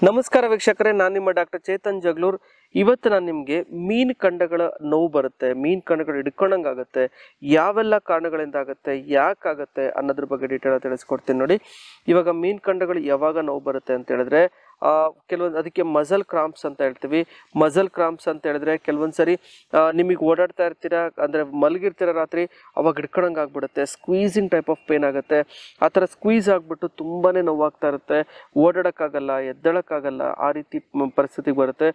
ನಮಸ್ಕಾರ ವೀಕ್ಷಕರೇ, ನಾನು ನಿಮ್ಮ ಡಾಕ್ಟರ್ ಚೇತನ್ ಜಗ್ಲೂರ್. ಇವತ್ತು ನಾನು ನಿಮಗೆ ಮೀನು ಖಂಡಗಳ ನೋವು ಬರುತ್ತೆ, ಮೀನು ಖಂಡಗಳು ಹಿಡ್ಕೊಂಡಂಗಾಗುತ್ತೆ, ಯಾವೆಲ್ಲ ಕಾರಣಗಳಿಂದ ಆಗುತ್ತೆ, ಯಾಕಾಗುತ್ತೆ ಅನ್ನೋದ್ರ ಬಗ್ಗೆ ಡೀಟೇಲ್ ತಿಳಿಸ್ಕೊಡ್ತೀನಿ ನೋಡಿ. ಇವಾಗ ಮೀನು ಖಂಡಗಳು ಯಾವಾಗ ನೋವು ಬರುತ್ತೆ ಅಂತ ಹೇಳಿದ್ರೆ ಕೆಲವೊಂದು ಅದಕ್ಕೆ ಮಸಲ್ ಕ್ರಾಂಪ್ಸ್ ಅಂತ ಹೇಳ್ತೀವಿ. ಮಸಲ್ ಕ್ರಾಂಪ್ಸ್ ಅಂತ ಹೇಳಿದ್ರೆ ಕೆಲವೊಂದ್ಸರಿ ನಿಮಗೆ ಓಡಾಡ್ತಾ ಇರ್ತೀರಾ, ಅಂದರೆ ಮಲಗಿರ್ತೀರ ರಾತ್ರಿ, ಅವಾಗ ಹಿಡ್ಕೊಂಡಂಗೆ ಆಗ್ಬಿಡುತ್ತೆ, ಸ್ಕ್ವೀಸಿಂಗ್ ಟೈಪ್ ಆಫ್ ಪೇನ್ ಆಗುತ್ತೆ. ಆ ಥರ ಸ್ಕ್ವೀಸ್ ಆಗಿಬಿಟ್ಟು ತುಂಬಾ ನೋವಾಗ್ತಾ ಇರುತ್ತೆ, ಓಡಾಡೋಕ್ಕಾಗಲ್ಲ, ಎದ್ದೇಳಕ್ಕಾಗಲ್ಲ, ಆ ರೀತಿ ಪರಿಸ್ಥಿತಿಗೆ ಬರುತ್ತೆ.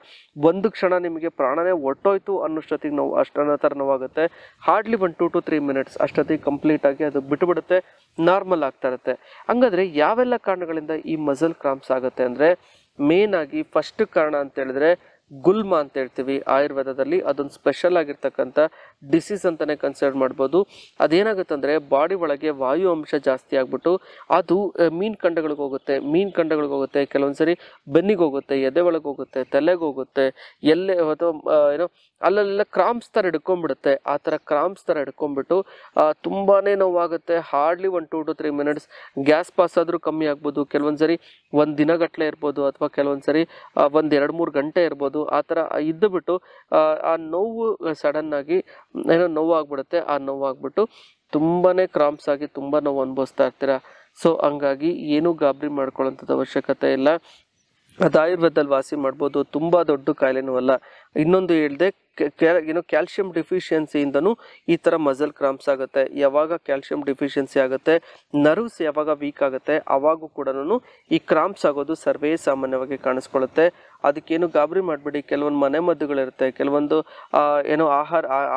ಒಂದು ಕ್ಷಣ ನಿಮಗೆ ಪ್ರಾಣನೇ ಹೊಟ್ಟೋಯ್ತು ಅನ್ನೋಷ್ಟೊತ್ತಿಗೆ ನೋವು, ಅಷ್ಟನ್ನ ಥರ ನೋವಾಗುತ್ತೆ. ಹಾರ್ಡ್ಲಿ 1 to 3 minutes ಅಷ್ಟೊತ್ತಿಗೆ ಕಂಪ್ಲೀಟಾಗಿ ಅದು ಬಿಟ್ಟುಬಿಡುತ್ತೆ, ನಾರ್ಮಲ್ ಆಗ್ತಾ ಇರುತ್ತೆ. ಹಂಗಾದ್ರೆ ಯಾವೆಲ್ಲ ಕಾರಣಗಳಿಂದ ಈ ಮಸಲ್ ಕ್ರಾಂಪ್ಸ್ ಆಗುತ್ತೆ ಅಂದರೆ, ಮೇನ್ ಆಗಿ ಫಸ್ಟ್ ಕಾರಣ ಅಂತ ಹೇಳಿದ್ರೆ ಗುಲ್ಮ ಅಂತ ಹೇಳ್ತೀವಿ ಆಯುರ್ವೇದದಲ್ಲಿ. ಅದೊಂದು ಸ್ಪೆಷಲ್ ಆಗಿರ್ತಕ್ಕಂಥ ಡಿಸೀಸ್ ಅಂತಾನೆ ಕನ್ಸಿಡರ್ ಮಾಡ್ಬೋದು. ಅದೇನಾಗುತ್ತೆ ಅಂದರೆ ಬಾಡಿ ಒಳಗೆ ವಾಯು ಅಂಶ ಜಾಸ್ತಿ ಆಗ್ಬಿಟ್ಟು ಅದು ಮೀನು ಖಂಡಗಳಿಗೆ ಹೋಗುತ್ತೆ, ಕೆಲವೊಂದ್ಸರಿ ಬೆನ್ನಿಗೆ ಹೋಗುತ್ತೆ, ಎದೆ ಒಳಗೆ ಹೋಗುತ್ತೆ, ತಲೆಗೆ ಹೋಗುತ್ತೆ, ಎಲ್ಲೇ ಅಥವಾ ಅಲ್ಲೆಲ್ಲ ಕ್ರಾಂಪ್ಸ್ ಥರ ಹಿಡ್ಕೊಂಡ್ಬಿಡುತ್ತೆ. ಆ ಥರ ಕ್ರಾಂಪ್ಸ್ ಥರ ಹಿಡ್ಕೊಂಡ್ಬಿಟ್ಟು ತುಂಬಾ ನೋವಾಗುತ್ತೆ. Hardly 1 to 3 minutes. Gas pass ಆದರೂ ಕಮ್ಮಿ ಆಗ್ಬೋದು, ಕೆಲವೊಂದ್ಸರಿ ಒಂದು ದಿನಗಟ್ಟಲೆ ಇರ್ಬೋದು, ಅಥವಾ ಕೆಲವೊಂದ್ಸರಿ 1-2-3 ಗಂಟೆ ಇರ್ಬೋದು. ಆ ಥರ ಇದ್ದುಬಿಟ್ಟು ಆ ನೋವು ಸಡನ್ ಆಗಿ ನೋವು ಆಗ್ಬಿಡುತ್ತೆ. ಆ ನೋವು ಆಗ್ಬಿಟ್ಟು ತುಂಬಾನೇ ಕ್ರಾಂಪ್ಸ್ ಆಗಿ ತುಂಬ ನೋವು ಅನುಭವಿಸ್ತಾ ಇರ್ತೀರ. ಸೊ ಹಂಗಾಗಿ ಏನೂ ಗಾಬರಿ ಮಾಡ್ಕೊಳ್ಳೋಂಥದ್ದು ಅವಶ್ಯಕತೆ ಇಲ್ಲ. ಅದು ಆಯುರ್ವೇದದಲ್ಲಿ ವಾಸಿ ಮಾಡ್ಬೋದು, ತುಂಬ ದೊಡ್ಡ ಕಾಯಿಲೆನೂ ಅಲ್ಲ. ಇನ್ನೊಂದು ಹೇಳಿದೆ, ಕ್ಯಾಲ್ಶಿಯಂ ಡಿಫಿಷಿಯನ್ಸಿಯಿಂದನೂ ಈ ಥರ ಮಸಲ್ ಕ್ರಾಂಪ್ಸ್ ಆಗುತ್ತೆ. ಯಾವಾಗ ಕ್ಯಾಲ್ಶಿಯಂ ಡಿಫಿಷಿಯನ್ಸಿ ಆಗುತ್ತೆ, ನರ್ವ್ಸ್ ಯಾವಾಗ ವೀಕ್ ಆಗುತ್ತೆ, ಅವಾಗೂ ಕೂಡ ಈ ಕ್ರಾಂಪ್ಸ್ ಆಗೋದು ಸರ್ವೇ ಸಾಮಾನ್ಯವಾಗಿ ಕಾಣಿಸ್ಕೊಳ್ಳುತ್ತೆ. ಅದಕ್ಕೇನು ಗಾಬರಿ ಮಾಡಬೇಡಿ. ಕೆಲವೊಂದು ಮನೆ ಮದ್ದುಗಳಿರುತ್ತೆ, ಕೆಲವೊಂದು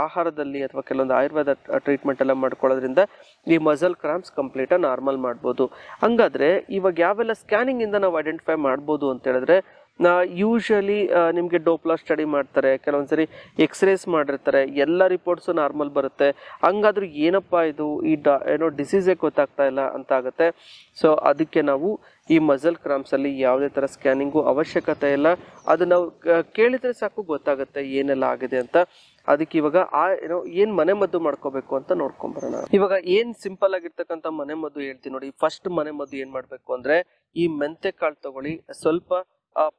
ಆಹಾರದಲ್ಲಿ ಅಥವಾ ಕೆಲವೊಂದು ಆಯುರ್ವೇದ ಟ್ರೀಟ್ಮೆಂಟ್ ಎಲ್ಲ ಮಾಡ್ಕೊಳ್ಳೋದ್ರಿಂದ ಈ ಮಸಲ್ ಕ್ರಾಂಪ್ಸ್ ಕಂಪ್ಲೀಟಾಗಿ ನಾರ್ಮಲ್ ಮಾಡ್ಬೋದು. ಹಂಗಾದ್ರೆ ಇವಾಗ ಯಾವೆಲ್ಲ ಸ್ಕ್ಯಾನಿಂಗ್ ಇಂದ ನಾವು ಐಡೆಂಟಿಫೈ ಮಾಡ್ಬೋದು ಅಂತ ಹೇಳಿದ್ರೆ, ಯೂಶಲಿ ನಿಮಗೆ ಡೋಪ್ಲಾ ಸ್ಟಡಿ ಮಾಡ್ತಾರೆ, ಕೆಲವೊಂದ್ಸರಿ ಎಕ್ಸ್ರೇಸ್ ಮಾಡಿರ್ತಾರೆ, ಎಲ್ಲ ರಿಪೋರ್ಟ್ಸು ನಾರ್ಮಲ್ ಬರುತ್ತೆ. ಹಂಗಾದ್ರೂ ಏನಪ್ಪ ಇದು ಡಿಸೀಸೇ ಗೊತ್ತಾಗ್ತಾ ಇಲ್ಲ ಅಂತ ಆಗುತ್ತೆ. ಸೊ ಅದಕ್ಕೆ ನಾವು ಈ ಮಸಲ್ ಕ್ರಾಂಪ್ಸಲ್ಲಿ ಯಾವುದೇ ಥರ ಸ್ಕ್ಯಾನಿಂಗು ಅವಶ್ಯಕತೆ ಇಲ್ಲ. ಅದು ನಾವು ಕೇಳಿದರೆ ಸಾಕು ಗೊತ್ತಾಗುತ್ತೆ ಏನೆಲ್ಲ ಆಗಿದೆ ಅಂತ. ಅದಕ್ಕೆ ಇವಾಗ ಏನು ಮನೆ ಮದ್ದು ಮಾಡ್ಕೋಬೇಕು ಅಂತ ನೋಡ್ಕೊಂಬರೋಣ. ಇವಾಗ ಏನು ಸಿಂಪಲ್ ಆಗಿರ್ತಕ್ಕಂಥ ಮನೆ ಮದ್ದು ಹೇಳ್ತೀನಿ ನೋಡಿ. ಫಸ್ಟ್ ಮನೆ ಮದ್ದು ಏನು ಮಾಡಬೇಕು ಅಂದರೆ, ಈ ಮೆಂತೆ ಕಾಳು ತಗೊಳ್ಳಿ, ಸ್ವಲ್ಪ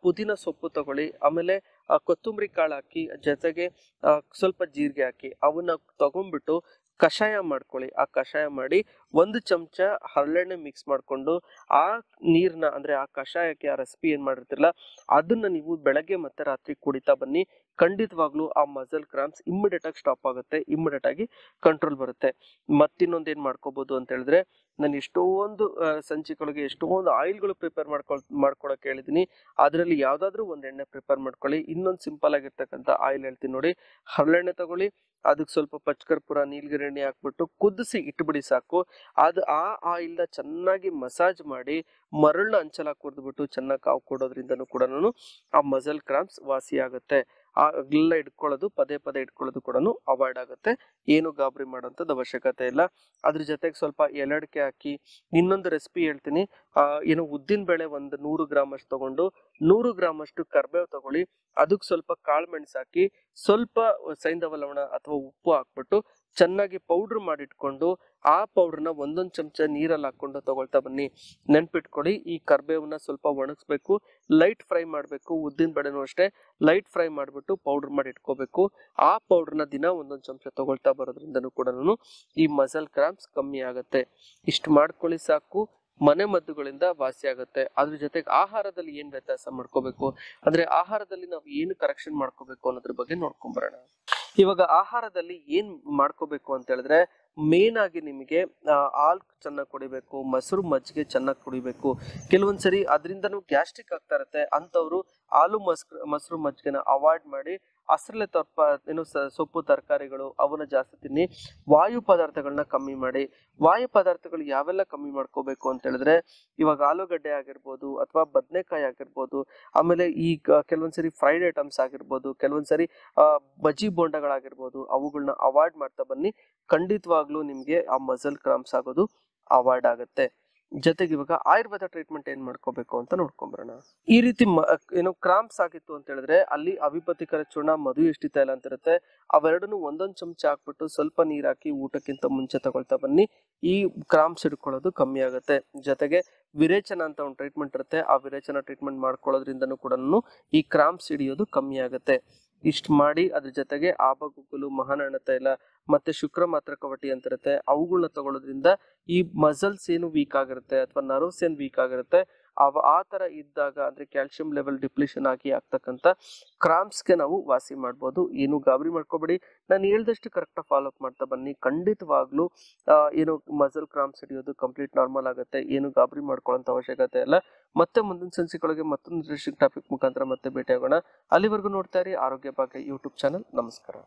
ಪುದೀನ ಸೊಪ್ಪು ತಗೊಳ್ಳಿ, ಆಮೇಲೆ ಕೊತ್ತಂಬರಿ ಕಾಳು ಹಾಕಿ, ಜೊತೆಗೆ ಸ್ವಲ್ಪ ಜೀರಿಗೆ ಹಾಕಿ, ಅವನ್ನ ತಗೊಂಡ್ಬಿಟ್ಟು ಕಷಾಯ ಮಾಡ್ಕೊಳ್ಳಿ. ಆ ಕಷಾಯ ಮಾಡಿ 1 ಚಮಚ ಹರಳೆಣ್ಣೆ ಮಿಕ್ಸ್ ಮಾಡಿಕೊಂಡು ಆ ನೀರನ್ನ, ಅಂದರೆ ಆ ಕಷಾಯಕ್ಕೆ ಆ ರೆಸಿಪಿ ಏನು ಮಾಡಿರ್ತಿರಲ್ಲ ಅದನ್ನ ನೀವು ಬೆಳಗ್ಗೆ ಮತ್ತೆ ರಾತ್ರಿ ಕುಡಿತಾ ಬನ್ನಿ. ಖಂಡಿತವಾಗ್ಲೂ ಆ ಮಸಲ್ ಕ್ರಾಂಪ್ಸ್ ಇಮ್ಮಿಡಿಯೇಟ್ ಆಗಿ ಸ್ಟಾಪ್ ಆಗುತ್ತೆ, ಇಮ್ಮಿಡಿಯೇಟ್ ಆಗಿ ಕಂಟ್ರೋಲ್ ಬರುತ್ತೆ. ಮತ್ತಿನ್ನೊಂದು ಏನು ಮಾಡ್ಕೋಬಹುದು ಅಂತ ಹೇಳಿದ್ರೆ, ನಾನು ಎಷ್ಟೊಂದು ಸಂಚಿಕೆಗಳಿಗೆ ಎಷ್ಟೊಂದು ಆಯಿಲ್ಗಳು ಪ್ರಿಪೇರ್ ಮಾಡ್ಕೊಳಕ್ಕೆ ಹೇಳಿದ್ದೀನಿ. ಅದರಲ್ಲಿ ಯಾವ್ದಾದ್ರು ಒಂದು ಎಣ್ಣೆ ಪ್ರಿಪೇರ್ ಮಾಡ್ಕೊಳ್ಳಿ. ಇನ್ನೊಂದು ಸಿಂಪಲ್ ಆಗಿರ್ತಕ್ಕಂಥ ಆಯಿಲ್ ಹೇಳ್ತೀನಿ ನೋಡಿ. ಹರಳೆಣ್ಣೆ ತಗೊಳ್ಳಿ, ಅದಕ್ಕೆ ಸ್ವಲ್ಪ ಪಚ್ಚಕರ್ಪೂರ, ನೀಲಗಿರಿ ಎಣ್ಣೆ ಹಾಕ್ಬಿಟ್ಟು ಕುದಿಸಿ ಇಟ್ಬಿಡಿ ಸಾಕು. ಅದು ಆ ಆಯಿಲ್ನ ಚೆನ್ನಾಗಿ ಮಸಾಜ್ ಮಾಡಿ ಮರಳನ್ನ ಹಂಚಲ ಕುಡಿದ್ಬಿಟ್ಟು ಚೆನ್ನಾಗಿ ಕಾವು ಕೊಡೋದ್ರಿಂದನೂ ಕೂಡ ಆ ಮಸಲ್ ಕ್ರಾಂಪ್ಸ್ ವಾಸಿ ಆಗುತ್ತೆ. ಎಲ್ಲ ಇಟ್ಕೊಳ್ಳೋದು, ಪದೇ ಇಟ್ಕೊಳ್ಳೋದು ಕೂಡ ಅವಾಯ್ಡ್ ಆಗುತ್ತೆ. ಏನು ಗಾಬರಿ ಮಾಡೋಂಥದ್ದು ಅವಶ್ಯಕತೆ ಇಲ್ಲ. ಅದ್ರ ಜೊತೆಗೆ ಸ್ವಲ್ಪ ಎಲಡಿಕೆ ಹಾಕಿ, ಇನ್ನೊಂದು ರೆಸಿಪಿ ಹೇಳ್ತೀನಿ. ಉದ್ದಿನ ಬೇಳೆ 100 ಗ್ರಾಮ್ ಅಷ್ಟು ತಗೊಂಡು 100 ಗ್ರಾಮ್ ಅಷ್ಟು ಕರ್ಬೇವು ತಗೊಳ್ಳಿ, ಅದಕ್ಕೆ ಸ್ವಲ್ಪ ಕಾಳು ಮೆಣಸು ಹಾಕಿ, ಸ್ವಲ್ಪ ಸೈಂಧವ ಲವಣ ಅಥವಾ ಉಪ್ಪು ಹಾಕ್ಬಿಟ್ಟು ಚೆನ್ನಾಗಿ ಪೌಡ್ರ್ ಮಾಡಿಟ್ಕೊಂಡು ಆ ಪೌಡ್ರನ್ನ 1 ಚಮಚ ನೀರಲ್ಲಿ ಹಾಕೊಂಡು ತಗೊಳ್ತಾ ಬನ್ನಿ. ನೆನ್ಪಿಟ್ಕೊಳ್ಳಿ, ಈ ಕರ್ಬೇವನ್ನ ಸ್ವಲ್ಪ ಒಣಗಿಸ್ಬೇಕು, ಲೈಟ್ ಫ್ರೈ ಮಾಡಬೇಕು. ಉದ್ದಿನ ಬೇಳೆನೂ ಅಷ್ಟೇ ಲೈಟ್ ಫ್ರೈ ಮಾಡಿಬಿಟ್ಟು ಪೌಡ್ರ್ ಮಾಡಿ ಇಟ್ಕೋಬೇಕು. ಆ ಪೌಡ್ರನ್ನ ದಿನ 1 ಚಮಚ ತಗೊಳ್ತಾ ಬರೋದ್ರಿಂದನೂ ಕೂಡ ಈ ಮಸಲ್ ಕ್ರಾಂಪ್ಸ್ ಕಮ್ಮಿ ಆಗುತ್ತೆ. ಇಷ್ಟು ಮಾಡ್ಕೊಳ್ಳಿ ಸಾಕು, ಮನೆ ಮದ್ದುಗಳಿಂದ ವಾಸಿ ಆಗುತ್ತೆ. ಅದ್ರ ಜೊತೆಗೆ ಆಹಾರದಲ್ಲಿ ಏನ್ ವ್ಯತ್ಯಾಸ ಮಾಡ್ಕೋಬೇಕು ಅಂದ್ರೆ, ಆಹಾರದಲ್ಲಿ ನಾವು ಏನು ಕರೆಕ್ಷನ್ ಮಾಡ್ಕೋಬೇಕು ಅನ್ನೋದ್ರ ಬಗ್ಗೆ ನೋಡ್ಕೊಂಬರೋಣ. ಇವಾಗ ಆಹಾರದಲ್ಲಿ ಏನ್ ಮಾಡ್ಕೋಬೇಕು ಅಂತ ಹೇಳಿದ್ರೆ, ಮೇನ್ ಆಗಿ ನಿಮಗೆ ಹಾಲು ಚೆನ್ನಾಗಿ ಕುಡಿಬೇಕು, ಮೊಸರು ಮಜ್ಜಿಗೆ ಚೆನ್ನಾಗಿ ಕುಡಿಬೇಕು. ಕೆಲವೊಂದ್ಸರಿ ಅದರಿಂದನೂ ಗ್ಯಾಸ್ಟ್ರಿಕ್ ಆಗ್ತಾ ಇರುತ್ತೆ. ಅಂಥವ್ರು ಹಾಲು ಮೊಸರು ಮಜ್ಜಿಗೆನ ಅವಾಯ್ಡ್ ಮಾಡಿ ಹಸ್ರಲೆ ಸೊಪ್ಪು ತರಕಾರಿಗಳು ಅವನ್ನ ಜಾಸ್ತಿ ತಿನ್ನಿ. ವಾಯು ಪದಾರ್ಥಗಳನ್ನ ಕಮ್ಮಿ ಮಾಡಿ. ವಾಯು ಪದಾರ್ಥಗಳು ಯಾವೆಲ್ಲ ಕಮ್ಮಿ ಮಾಡ್ಕೋಬೇಕು ಅಂತ ಹೇಳಿದ್ರೆ, ಇವಾಗ ಆಲೂಗಡ್ಡೆ ಆಗಿರ್ಬೋದು, ಅಥವಾ ಬದನೆಕಾಯಿ ಆಗಿರ್ಬೋದು, ಆಮೇಲೆ ಈ ಕೆಲವೊಂದ್ಸರಿ ಫ್ರೈಡ್ ಐಟಮ್ಸ್ ಆಗಿರ್ಬೋದು, ಕೆಲವೊಂದ್ಸರಿ ಬಜ್ಜಿ ಬೋಂಡಗಳಾಗಿರ್ಬೋದು, ಅವುಗಳನ್ನ ಅವಾಯ್ಡ್ ಮಾಡ್ತಾ ಬನ್ನಿ. ಖಂಡಿತವಾಗ್ಲೂ ನಿಮ್ಗೆ ಆ ಮಸಲ್ ಕ್ರಾಂಪ್ಸ್ ಆಗೋದು ಅವಾಯ್ಡ್ ಆಗುತ್ತೆ. ಜೊತೆಗೆ ಇವಾಗ ಆಯುರ್ವೇದ ಟ್ರೀಟ್ಮೆಂಟ್ ಏನ್ ಮಾಡ್ಕೋಬೇಕು ಅಂತ ನೋಡ್ಕೊಂಬರೋಣ. ಈ ರೀತಿ ಏನು ಕ್ರಾಂಪ್ಸ್ ಆಗಿತ್ತು ಅಂತ ಹೇಳಿದ್ರೆ ಅಲ್ಲಿ ಅವಿಪತಿಕರ ಚೂರ್ಣ, ಮಧು ಎಷ್ಟಿ ತೈಲ ಅಂತ ಇರುತ್ತೆ, ಅವೆರಡನ್ನು ಒಂದೊಂದು ಚಮಚ ಹಾಕ್ಬಿಟ್ಟು ಸ್ವಲ್ಪ ನೀರ್ ಹಾಕಿ ಊಟಕ್ಕಿಂತ ಮುಂಚೆ ತಗೊಳ್ತಾ ಬನ್ನಿ. ಈ ಕ್ರಾಂಪ್ಸ್ ಹಿಡ್ಕೊಳ್ಳೋದು ಕಮ್ಮಿ ಆಗುತ್ತೆ. ಜೊತೆಗೆ ವಿರೇಚನ ಅಂತ ಒಂದು ಟ್ರೀಟ್ಮೆಂಟ್ ಇರುತ್ತೆ, ಆ ವಿರೇಚನ ಟ್ರೀಟ್ಮೆಂಟ್ ಮಾಡ್ಕೊಳ್ಳೋದ್ರಿಂದನೂ ಕೂಡ ಈ ಕ್ರಾಂಪ್ಸ್ ಹಿಡಿಯೋದು ಕಮ್ಮಿ ಆಗುತ್ತೆ. ಇಷ್ಟು ಮಾಡಿ ಅದ್ರ ಜೊತೆಗೆ ಆಬಗುಗ್ಗುಲು, ಮಹಾನಯನ ತೈಲ ಮತ್ತೆ ಶುಕ್ರ ಮಾತ್ರ ಕವಟಿ ಅಂತ ಇರುತ್ತೆ, ಅವುಗಳನ್ನ ತಗೊಳ್ಳೋದ್ರಿಂದ ಈ ಮಸಲ್ಸ್ ಏನು ವೀಕ್ ಆಗಿರುತ್ತೆ ಅಥವಾ ನರ್ವ್ಸ್ ಏನ್ ವೀಕ್ ಆಗಿರುತ್ತೆ ಆ ತರ ಇದ್ದಾಗ ಅಂದ್ರೆ ಕ್ಯಾಲ್ಸಿಯಂ ಲೆವೆಲ್ ಡಿಪ್ಲೀಷನ್ ಆಗಿ ಆಗ್ತಕ್ಕಂಥ ಕ್ರಾಂಪ್ಸ್ಗೆ ನಾವು ವಾಸಿ ಮಾಡ್ಬೋದು. ಏನು ಗಾಬರಿ ಮಾಡ್ಕೋಬೇಡಿ, ನಾನು ಹೇಳ್ದಷ್ಟು ಕರೆಕ್ಟ್ ಫಾಲೋ ಅಪ್ ಮಾಡ್ತಾ ಬನ್ನಿ. ಖಂಡಿತವಾಗ್ಲೂ ಏನು ಮಸಲ್ ಕ್ರಾಂಪ್ಸ್ ಹಿಡಿಯೋದು ಕಂಪ್ಲೀಟ್ ನಾರ್ಮಲ್ ಆಗುತ್ತೆ. ಏನು ಗಾಬರಿ ಮಾಡ್ಕೊಳ್ಳೋಂಥ ಅವಶ್ಯಕತೆ ಇಲ್ಲ. ಮತ್ತೆ ಮುಂದಿನ ಸಂಚಿಕೆಗಳಿಗೆ ಮತ್ತೊಂದು ಇಂಟ್ರೆಸ್ಟಿಂಗ್ ಟಾಪಿಕ್ ಮುಖಾಂತರ ಮತ್ತೆ ಭೇಟಿ ಆಗೋಣ. ಅಲ್ಲಿವರೆಗೂ ನೋಡ್ತಾ ಇರಿ ಆರೋಗ್ಯ ಭಾಗ್ಯ ಯೂಟ್ಯೂಬ್ ಚಾನಲ್. ನಮಸ್ಕಾರ.